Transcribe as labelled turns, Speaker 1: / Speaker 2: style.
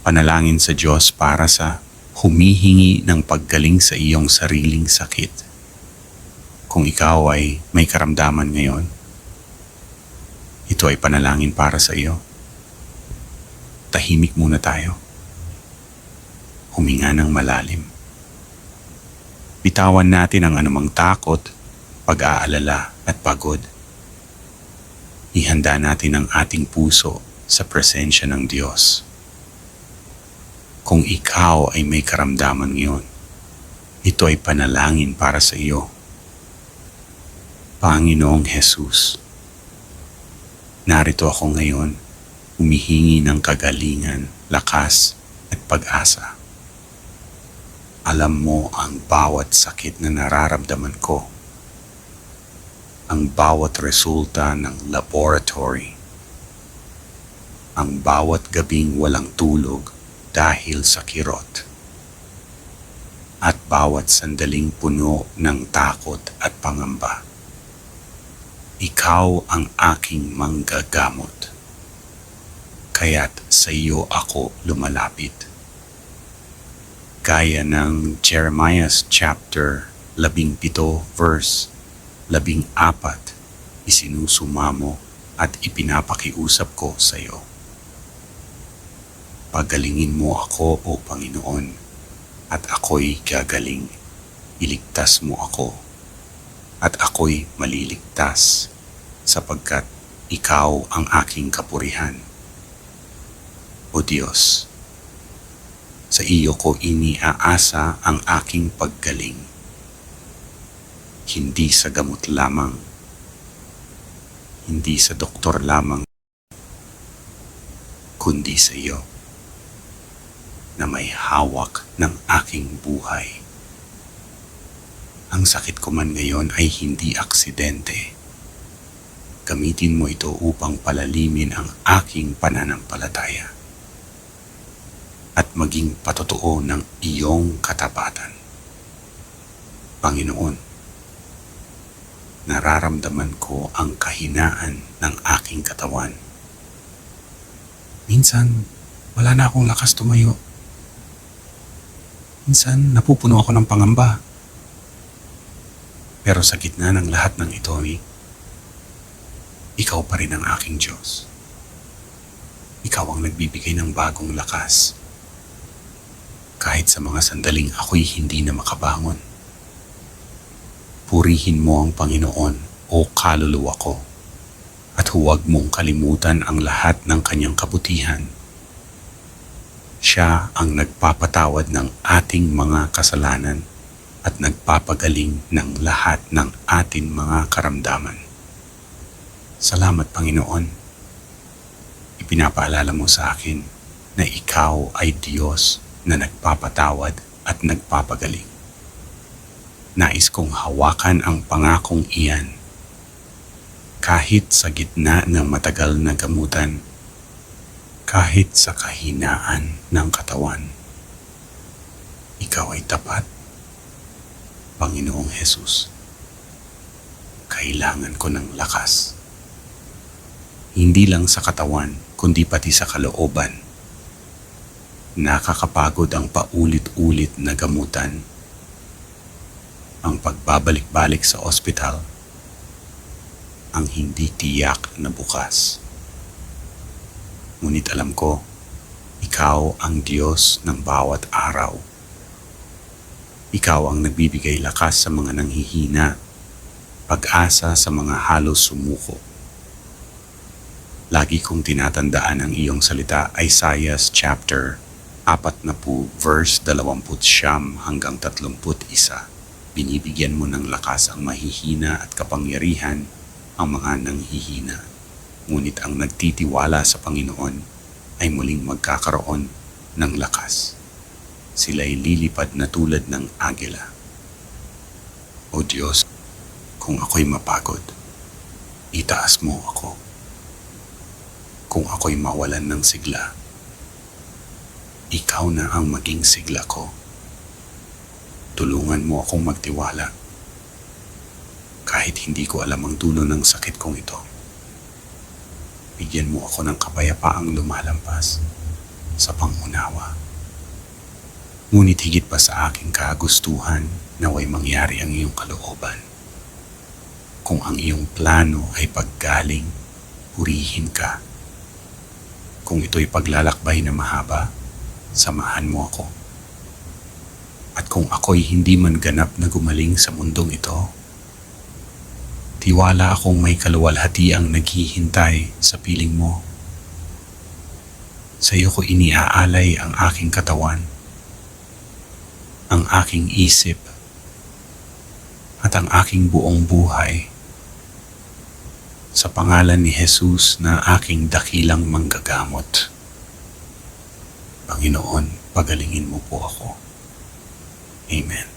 Speaker 1: Panalangin sa Diyos para sa humihingi ng paggaling sa iyong sariling sakit. Kung ikaw ay may karamdaman ngayon, ito ay panalangin para sa iyo. Tahimik muna tayo. Huminga ng malalim. Bitawan natin ang anumang takot, pag-aalala at pagod. Ihanda natin ang ating puso sa presensya ng Diyos. Kung ikaw ay may karamdaman ngayon, ito ay panalangin para sa iyo. Panginoong Jesus, narito ako ngayon, humihingi ng kagalingan, lakas at pag-asa. Alam mo ang bawat sakit na nararamdaman ko, ang bawat resulta ng laboratory, ang bawat gabing walang tulog dahil sa kirot, at bawat sandaling puno ng takot at pangamba. Ikaw ang aking manggagamot, kaya't sa iyo ako lumalapit. Gaya ng Jeremiah chapter 17 verse 14, isinusumamo at ipinapakiusap ko sa iyo. Pagalingin mo ako, O Panginoon, at ako'y gagaling. Iligtas mo ako, at ako'y maliligtas, sapagkat ikaw ang aking kapurihan. O Diyos, sa iyo ko iniaasa ang aking paggaling, hindi sa gamot lamang, hindi sa doktor lamang, kundi sa iyo, na may hawak ng aking buhay. Ang sakit ko man ngayon ay hindi aksidente. Gamitin mo ito upang palalimin ang aking pananampalataya at maging patotoo ng iyong katapatan. Panginoon, nararamdaman ko ang kahinaan ng aking katawan. Minsan, wala na akong lakas tumayo. Minsan, napupuno ako ng pangamba. Pero sa gitna ng lahat ng ito, ikaw pa rin ang aking Diyos. Ikaw ang nagbibigay ng bagong lakas. Kahit sa mga sandaling ako'y hindi na makabangon. Purihin mo ang Panginoon, o kaluluwa ko, at huwag mong kalimutan ang lahat ng kanyang kabutihan. Siya ang nagpapatawad ng ating mga kasalanan at nagpapagaling ng lahat ng ating mga karamdaman. Salamat, Panginoon. Ipinapaalala mo sa akin na ikaw ay Diyos na nagpapatawad at nagpapagaling. Nais kong hawakan ang pangakong iyan. Kahit sa gitna ng matagal na gamutan, kahit sa kahinaan ng katawan, ikaw ay tapat. Panginoong Jesus, kailangan ko ng lakas. Hindi lang sa katawan, kundi pati sa kalooban. Nakakapagod ang paulit-ulit na gamutan, ang pagbabalik-balik sa ospital, ang hindi tiyak na bukas. Ngunit alam ko, ikaw ang Diyos ng bawat araw. Ikaw ang nagbibigay lakas sa mga nanghihina, pag-asa sa mga halos sumuko. Lagi kong tinatandaan ang iyong salita, Isaiah chapter 40 verse 29 hanggang 31. Binibigyan mo ng lakas ang mahihina at kapangyarihan ang mga nanghihina. Ngunit ang nagtitiwala sa Panginoon ay muling magkakaroon ng lakas. Sila'y lilipad na tulad ng agila. O Diyos, kung ako'y mapagod, itaas mo ako. Kung ako'y mawalan ng sigla, ikaw na ang maging sigla ko. Tulungan mo akong magtiwala kahit hindi ko alam ang dulo ng sakit kong ito. Bigyan mo ako ng kapayapaang lumalampas sa pangunawa. Ngunit higit pa sa aking kagustuhan, naway mangyari ang iyong kalooban. Kung ang iyong plano ay paggaling, purihin ka. Kung ito'y paglalakbay na mahaba, samahan mo ako. At kung ako'y hindi man ganap na gumaling sa mundong ito, tiwala akong may kaluwalhatiang naghihintay sa piling mo. Sa iyo ko iniaalay ang aking katawan, ang aking isip, at ang aking buong buhay sa pangalan ni Jesus na aking dakilang manggagamot. Panginoon, pagalingin mo po ako. Amen.